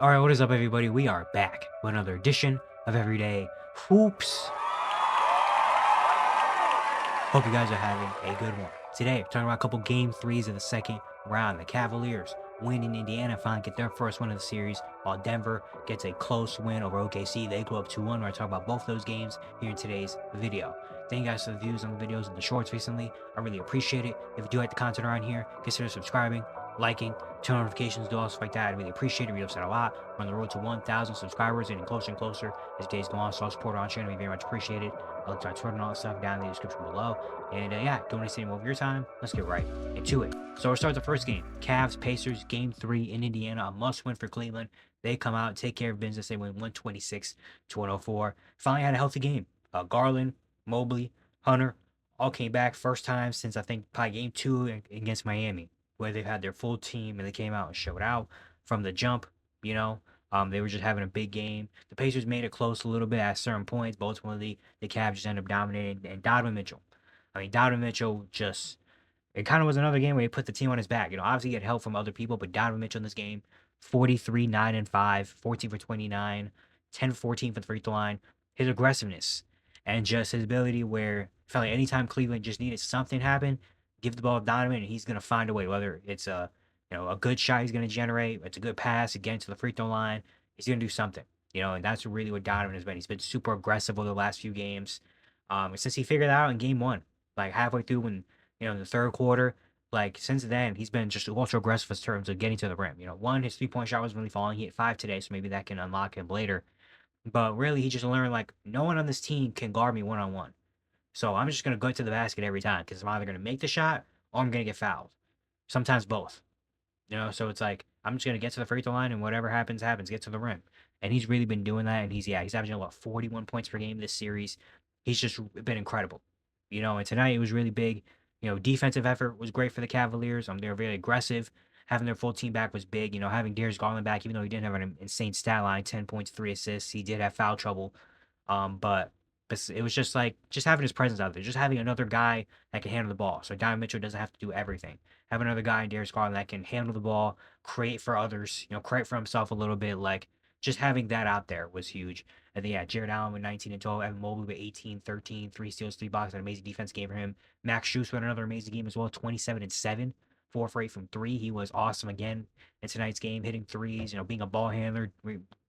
All right, what is up, everybody? We are back with another edition of Everyday Hoops. Hope you guys are having a good one. Today, we're talking about a couple game threes of the second round. The Cavaliers win in Indiana, finally get their first win of the series, while Denver gets a close win over OKC. They go up 2-1. We're going to talk about both those games here in today's video. Thank you guys for the views on the videos and the shorts recently. I really appreciate it. If you do like the content around here, consider subscribing, liking, turn notifications, do all stuff like that. I really appreciate it. We upset a lot. We're on the road to 1,000 subscribers, getting closer and closer as days go on. So all support on channel, we very much appreciate it. I'll link to our Twitter and all that stuff down in the description below. And yeah, don't waste any more of your time. Let's get right into it. So we'll start the first game. Cavs, Pacers, game 3 in Indiana. A must win for Cleveland. They come out, take care of business. They win 126 to 104. Finally had a healthy game. Garland, Mobley, Hunter all came back. First time since I think probably game 2 against Miami, where they've had their full team and they came out and showed out from the jump. You know, they were just having a big game. The Pacers made it close a little bit at certain points, but ultimately the Cavs just ended up dominating. And Donovan Mitchell. I mean, Donovan Mitchell just, it kind of was another game where he put the team on his back. You know, obviously he had help from other people, but Donovan Mitchell in this game, 43, 9 and 5, 14 for 29, 10 14 for the free throw line. His aggressiveness and just his ability where I felt like anytime Cleveland just needed something to happen, give the ball to Donovan and he's gonna find a way. Whether it's a good shot he's gonna generate, it's a good pass again to the free throw line, he's gonna do something. You know, and that's really what Donovan has been. He's been super aggressive over the last few games. Since he figured that out in game 1, like halfway through when, in the third quarter, like since then, he's been just ultra aggressive in terms of getting to the rim. One, his 3-point shot wasn't really falling. He hit 5 today, so maybe that can unlock him later. But really, he just learned like no one on this team can guard me 1-on-1. So I'm just gonna go to the basket every time because I'm either gonna make the shot or I'm gonna get fouled. Sometimes both. So it's like I'm just gonna get to the free throw line and whatever happens, happens. Get to the rim, and he's really been doing that. And he's averaging about 41 points per game this series. He's just been incredible. And tonight it was really big. Defensive effort was great for the Cavaliers. They were very aggressive. Having their full team back was big. Having Darius Garland back, even though he didn't have an insane stat line, 10 points, 3 assists, he did have foul trouble. But it was just like just having his presence out there, just having another guy that can handle the ball. So Donovan Mitchell doesn't have to do everything. Have another guy in Darius Garland that can handle the ball, create for others, create for himself a little bit. Like just having that out there was huge. And then, yeah, Jared Allen with 19 and 12, Evan Mobley with 18, 13, 3 steals, 3 blocks, an amazing defense game for him. Max Strus with another amazing game as well, 27 and 7, 4 for 8 from 3. He was awesome again in tonight's game, hitting threes, being a ball handler,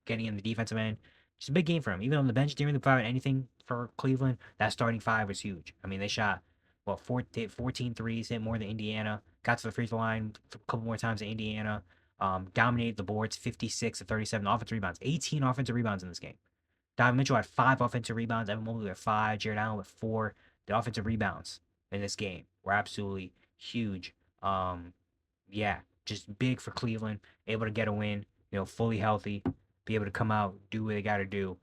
getting in the defensive end. Just a big game for him. Even on the bench, didn't really provide anything for Cleveland. That starting 5 was huge. I mean, they shot, 14 threes, hit more than Indiana. Got to the free throw line a couple more times than Indiana. Dominated the boards, 56 to 37 offensive rebounds, 18 offensive rebounds in this game. Donovan Mitchell had 5 offensive rebounds. Evan Mobley had 5. Jared Allen with 4. The offensive rebounds in this game were absolutely huge. Yeah, just big for Cleveland. Able to get a win. Fully healthy. Be able to come out, do what they got to do.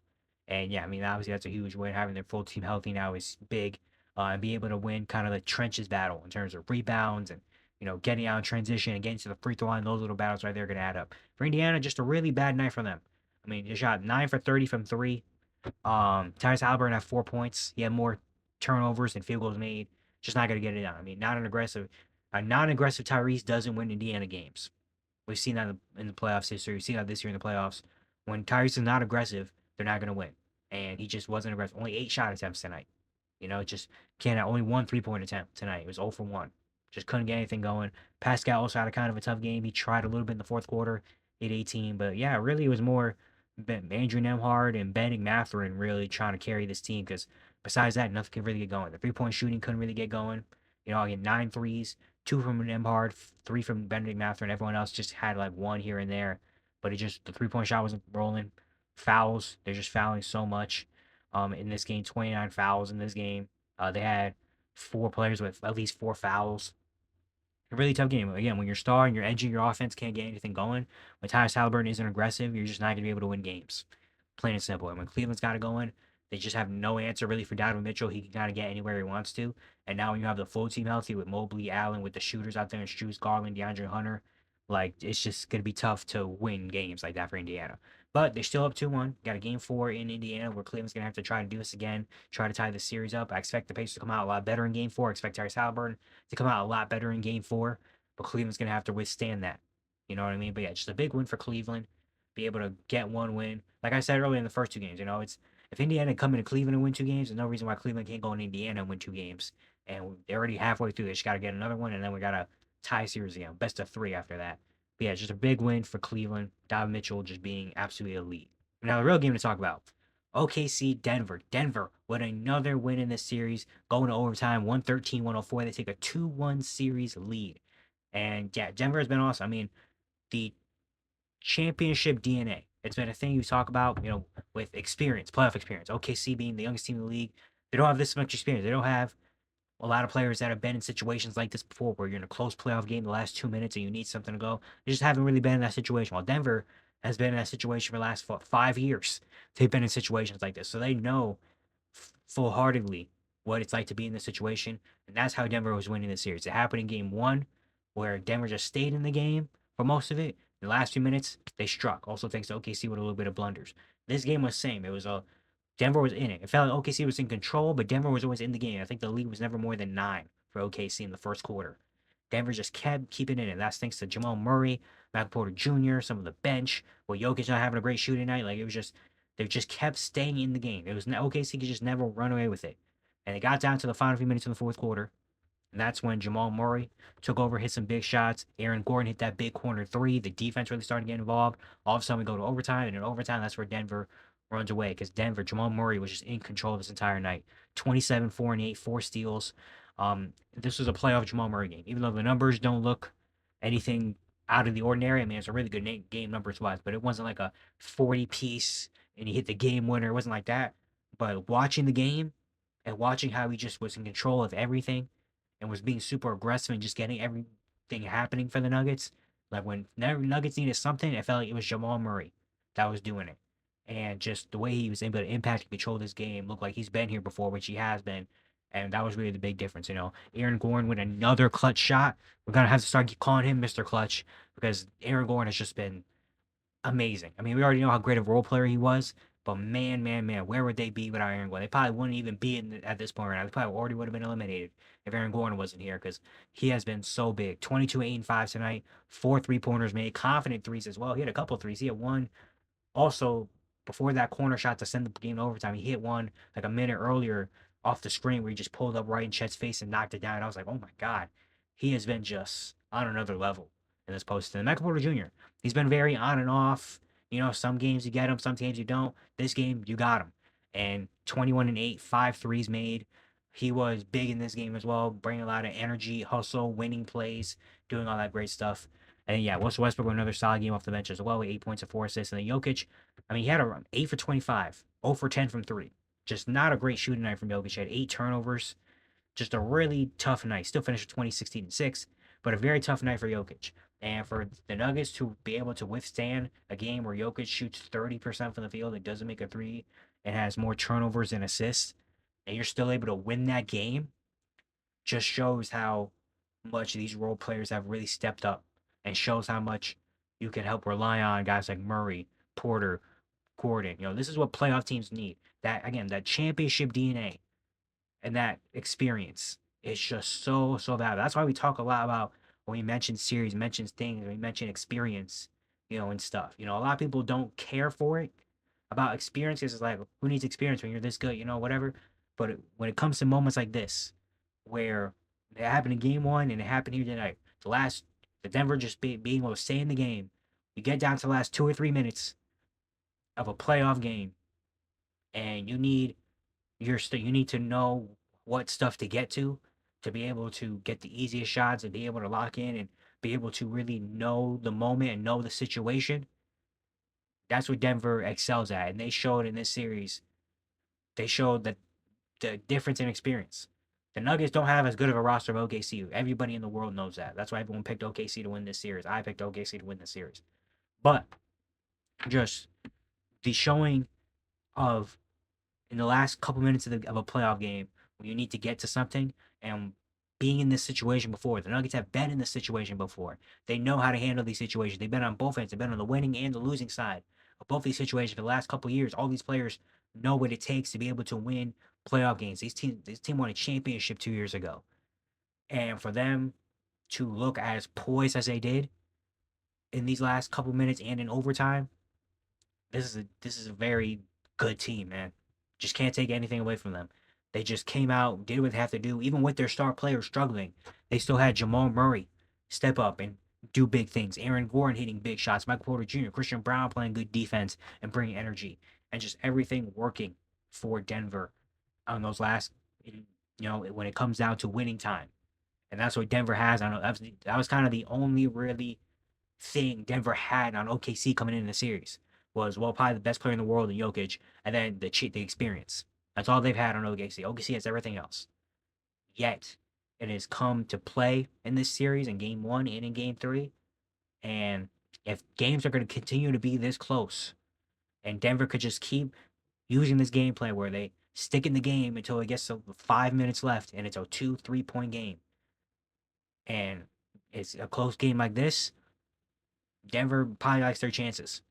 And yeah, I mean, obviously that's a huge win. Having their full team healthy now is big. And be able to win kind of the trenches battle in terms of rebounds and getting out in transition and getting to the free throw line. Those little battles right there are going to add up. For Indiana, just a really bad night for them. I mean, he shot 9 for 30 from 3. Tyrese Haliburton had 4 points. He had more turnovers and field goals made. Just not going to get it done. I mean, a non-aggressive Tyrese doesn't win Indiana games. We've seen that in the playoffs history. We've seen that this year in the playoffs. When Tyrese is not aggressive, they're not going to win. And he just wasn't aggressive. Only 8 shot attempts tonight. Just can't. Only 1 3-point attempt tonight. It was 0 for 1. Just couldn't get anything going. Pascal also had a kind of a tough game. He tried a little bit in the fourth quarter, hit 18. But yeah, really it was more Andrew Nembhard and Ben Mathurin really trying to carry this team because besides that, nothing could really get going. The 3-point shooting couldn't really get going. Again, 9 threes, 2 from Nembhard, 3 from Benedict Mathurin. Everyone else just had like 1 here and there. But the 3-point shot wasn't rolling. Fouls, they're just fouling so much. In this game, 29 fouls in this game. They had 4 players with at least 4 fouls. A really tough game. Again, when you're starring, you're edging your offense, can't get anything going. When Tyrese Haliburton isn't aggressive, you're just not going to be able to win games. Plain and simple. And when Cleveland's got it going, they just have no answer really for Donovan Mitchell. He can kind of get anywhere he wants to. And now when you have the full team healthy with Mobley, Allen, with the shooters out there and Strus, Garland, DeAndre Hunter, like it's just going to be tough to win games like that for Indiana. But they're still up 2-1. Got a game 4 in Indiana where Cleveland's going to have to try to do this again, try to tie the series up. I expect the Pacers to come out a lot better in game 4. I expect Tyrese Haliburton to come out a lot better in game 4. But Cleveland's going to have to withstand that. You know what I mean? But yeah, just a big win for Cleveland. be able to get one win. Like I said earlier in the first two games, it's if Indiana come into Cleveland and win two games, there's no reason why Cleveland can't go in Indiana and win two games. And they're already halfway through. They just got to get another one, and then we got to tie series again. Best of three after that. But yeah, just a big win for Cleveland. Donovan Mitchell just being absolutely elite. Now the real game to talk about. OKC Denver. Denver with another win in this series, going to overtime, 113-104. They take a 2-1 series lead. And yeah, Denver has been awesome. I mean, the championship DNA. It's been a thing you talk about, with experience, playoff experience. OKC being the youngest team in the league, they don't have this much experience. They don't have a lot of players that have been in situations like this before, where you're in a close playoff game the last 2 minutes and you need something to go. They just haven't really been in that situation. While Denver has been in that situation for the last 5 years, they've been in situations like this, so they know full heartedly what it's like to be in this situation, and that's how Denver was winning the series. It happened in Game One, where Denver just stayed in the game for most of it. In the last few minutes, they struck. Also thanks to OKC with a little bit of blunders. This game was same. It was Denver was in it. It felt like OKC was in control, but Denver was always in the game. I think the lead was never more than 9 for OKC in the first quarter. Denver just kept keeping it in. That's thanks to Jamal Murray, Michael Porter Jr., some of the bench. Well, Jokic not having a great shooting night. Like, it was just, they just kept staying in the game. It was OKC could just never run away with it. And it got down to the final few minutes in the fourth quarter. And that's when Jamal Murray took over, hit some big shots. Aaron Gordon hit that big corner three. The defense really started getting involved. All of a sudden, we go to overtime. And in overtime, that's where Denver runs away. Because Denver, Jamal Murray was just in control this entire night. 27, 4, and 8, 4 steals. This was a playoff Jamal Murray game. Even though the numbers don't look anything out of the ordinary. I mean, it's a really good game numbers-wise. But it wasn't like a 40-piece and he hit the game winner. It wasn't like that. But watching the game and watching how he just was in control of everything and was being super aggressive and just getting everything happening for the Nuggets. Like, when Nuggets needed something, it felt like it was Jamal Murray that was doing it. And just the way he was able to impact and control this game looked like he's been here before, which he has been. And that was really the big difference. Aaron Gordon with another clutch shot. We're going to have to start calling him Mr. Clutch, because Aaron Gordon has just been amazing. I mean, we already know how great of a role player he was, but man, where would they be without Aaron Gordon? They probably wouldn't even be at this point right now. They probably already would have been eliminated if Aaron Gordon wasn't here, because he has been so big. 22, 8, and 5 tonight. 4 3-pointers made. Confident threes as well. He had a couple of threes. He had one also before that corner shot to send the game to overtime. He hit one like a minute earlier off the screen where he just pulled up right in Chet's face and knocked it down. I was like, oh my God. He has been just on another level in this postseason. And Michael Porter Jr., he's been very on and off. Some games you get him, some games you don't. This game, you got him. And 21 and 8, 5 threes made. He was big in this game as well, bringing a lot of energy, hustle, winning plays, doing all that great stuff. And yeah, Russell Westbrook with another solid game off the bench as well, with 8 points and 4 assists. And then Jokic, I mean, he had a 8 for 25, 0 for 10 from 3. Just not a great shooting night from Jokic. He had 8 turnovers. Just a really tough night. Still finished with 20, 16, and 6, but a very tough night for Jokic. And for the Nuggets to be able to withstand a game where Jokic shoots 30% from the field and doesn't make a three and has more turnovers than assists, and you're still able to win that game, just shows how much these role players have really stepped up, and shows how much you can help rely on guys like Murray, Porter, Gordon. This is what playoff teams need. That, again, that championship DNA and that experience is just so, so valuable. That's why we talk a lot about, when we mention series, mentions things, we mention experience, and stuff. A lot of people don't care for it about experiences. It's like, who needs experience when you're this good, whatever. But when it comes to moments like this, where it happened in Game 1 and it happened here tonight, the Denver just being able to stay in the game, you get down to the last 2 or 3 minutes of a playoff game, and you need to know what stuff to get to be able to get the easiest shots and be able to lock in and be able to really know the moment and know the situation. That's what Denver excels at. And they showed in this series, they showed that the difference in experience. The Nuggets don't have as good of a roster of OKC. Everybody in the world knows that. That's why everyone picked OKC to win this series. I picked OKC to win this series. But just the showing of, in the last couple minutes of a playoff game, when you need to get to something, and being in this situation before. The Nuggets have been in this situation before. They know how to handle these situations. They've been on both ends. They've been on the winning and the losing side of both these situations for the last couple of years. All these players know what it takes to be able to win playoff games. This team won a championship 2 years ago. And for them to look as poised as they did in these last couple minutes and in overtime, this is a very good team, man. Just can't take anything away from them. They just came out, did what they have to do, even with their star players struggling. They still had Jamal Murray step up and do big things. Aaron Gordon hitting big shots. Michael Porter Jr., Christian Brown playing good defense and bringing energy, and just everything working for Denver on those last, when it comes down to winning time. And that's what Denver has. I know that was kind of the only really thing Denver had on OKC coming into the series was, well, probably the best player in the world in Jokic, and then the experience. That's all they've had on OKC. OKC has everything else. Yet it has come to play in this series in Game 1 and in Game 3. And if games are going to continue to be this close, and Denver could just keep using this gameplay where they stick in the game until it gets to 5 minutes left and it's a 2-3 point game, and it's a close game like this, Denver probably likes their chances.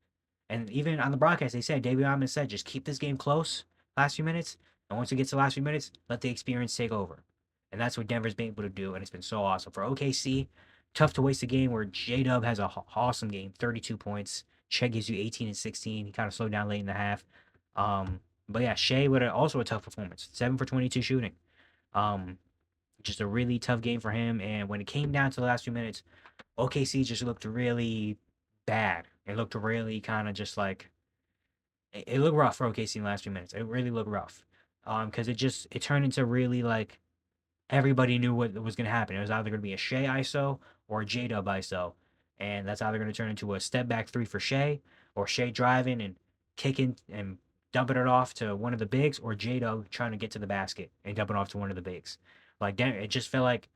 And even on the broadcast, they said, David Alman said, just keep this game close last few minutes. And once it gets to the last few minutes, let the experience take over. And that's what Denver's been able to do. And it's been so awesome. For OKC, tough to waste a game where J Dub has an awesome game, 32 points. Shea gives you 18 and 16. He kind of slowed down late in the half. But yeah, Shea with also a tough performance, 7 for 22 shooting. Um, just a really tough game for him. And when it came down to the last few minutes, OKC just looked really bad. It looked really kind of just like it looked rough for OKC in the last few minutes. It really looked rough. Because it turned into really like everybody knew what was gonna happen. It was either gonna be a Shea ISO or a J Dub ISO. And that's either gonna turn into a step back three for Shea, or Shea driving and kicking and dumping it off to one of the bigs, or J Dub trying to get to the basket and dump it off to one of the bigs. Like it just felt like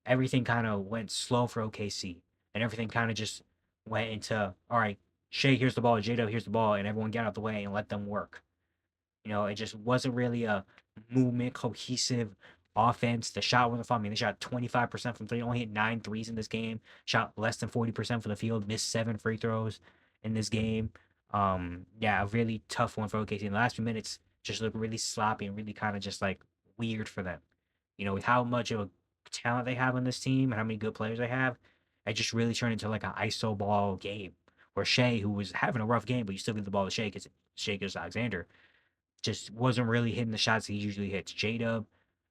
everything kind of went slow for OKC, and everything kind of just went into, all right, Shea, here's the ball, J Dub, here's the ball, and everyone get out the way and let them work. It just wasn't really a movement, cohesive offense. The shot wasn't fun. I mean, they shot 25% from three, only hit 9 threes in this game, shot less than 40% from the field, missed 7 free throws in this game. Yeah, a really tough one for OKC. In the last few minutes, just looked really sloppy and really kind of just like weird for them. With how much of a talent they have on this team and how many good players they have, it just really turned into like an ISO ball game where Shea, who was having a rough game, but you still give the ball to Shea because Shea gives Alexander, just wasn't really hitting the shots he usually hits. J Dub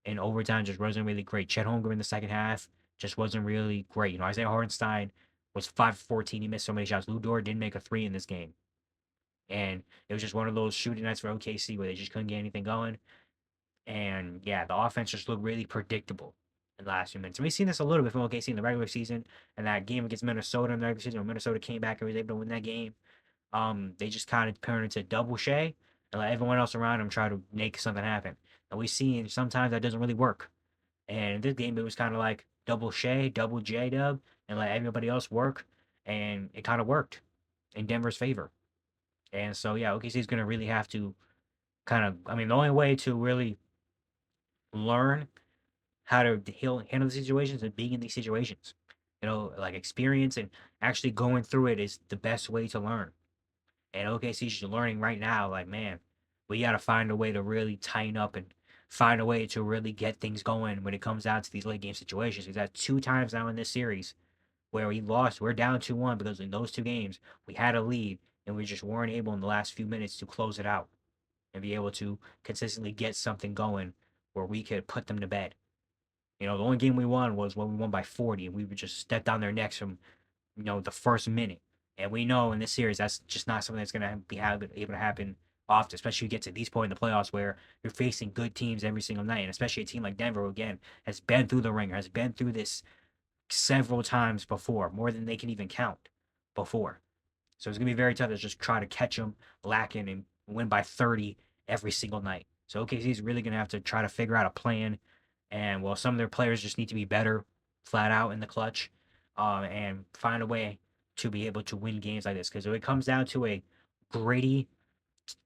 in overtime just wasn't really great. Chet Holmgren in the second half just wasn't really great. Isaiah Hartenstein was 5 for 14. He missed so many shots. Lou Dort didn't make a three in this game. And it was just one of those shooting nights for OKC where they just couldn't get anything going. And yeah, the offense just looked really predictable in the last few minutes. And we've seen this a little bit from OKC in the regular season, and that game against Minnesota in the regular season when Minnesota came back and was able to win that game. They just kind of turned into double Shea and let everyone else around him try to make something happen. And we've seen sometimes that doesn't really work. And in this game, it was kind of like double Shea, double J Dub, and let everybody else work. And it kind of worked in Denver's favor. And so, yeah, OKC is going to really have to I mean, the only way to really learn how to handle the situations and being in these situations. Like experience and actually going through it is the best way to learn. And OKC's just learning right now, like, man, we got to find a way to really tighten up and find a way to really get things going when it comes down to these late game situations. Because that's 2 times now in this series where we lost. We're down 2-1 because in those 2 games, we had a lead and we just weren't able in the last few minutes to close it out and be able to consistently get something going where we could put them to bed. The only game we won was when we won by 40, and we would just step down their necks from, the first minute. And we know in this series that's just not something that's going to be able to happen often, especially you get to these point in the playoffs where you're facing good teams every single night, and especially a team like Denver, who again has been through the ringer, has been through this several times before, more than they can even count before. So it's going to be very tough to just try to catch them lacking and win by 30 every single night. So OKC is really going to have to try to figure out a plan. And well, some of their players just need to be better flat out in the clutch, and find a way to be able to win games like this. Because if it comes down to a gritty,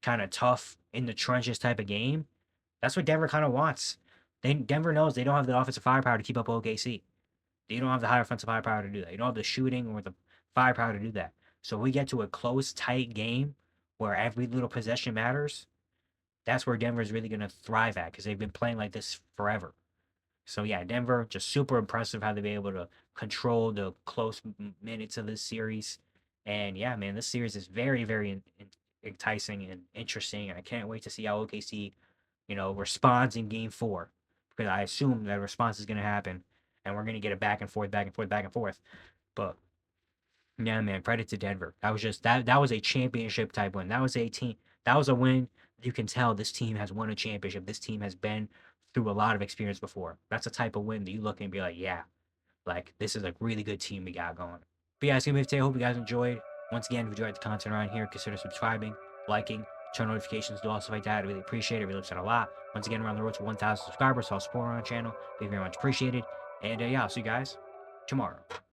kind of tough, in the trenches type of game, that's what Denver kind of wants. Denver knows they don't have the offensive firepower to keep up OKC. They don't have the high offensive firepower to do that. You don't have the shooting or the firepower to do that. So we get to a close, tight game where every little possession matters. That's where Denver is really going to thrive at because they've been playing like this forever. So yeah, Denver just super impressive how they've been able to control the close minutes of this series. And yeah, man, this series is very, very enticing and interesting, and I can't wait to see how OKC, responds in Game 4, because I assume that response is going to happen, and we're going to get a back and forth, back and forth, back and forth. But yeah, man, credit to Denver. That was just that was a championship type win. That was a team. That was a win. You can tell this team has won a championship. This team has been through a lot of experience before. That's a type of win that you look and be like, yeah, like this is a really good team we got going. But yeah, it's gonna be today. I hope you guys enjoyed. Once again, if you enjoyed the content around here, consider subscribing, liking, turn notifications, do all stuff like that. I really appreciate it. It really helps out a lot. Once again, we're on the road to 1,000 subscribers, so I'll support on our channel. Be very much appreciated. And yeah, I'll see you guys tomorrow.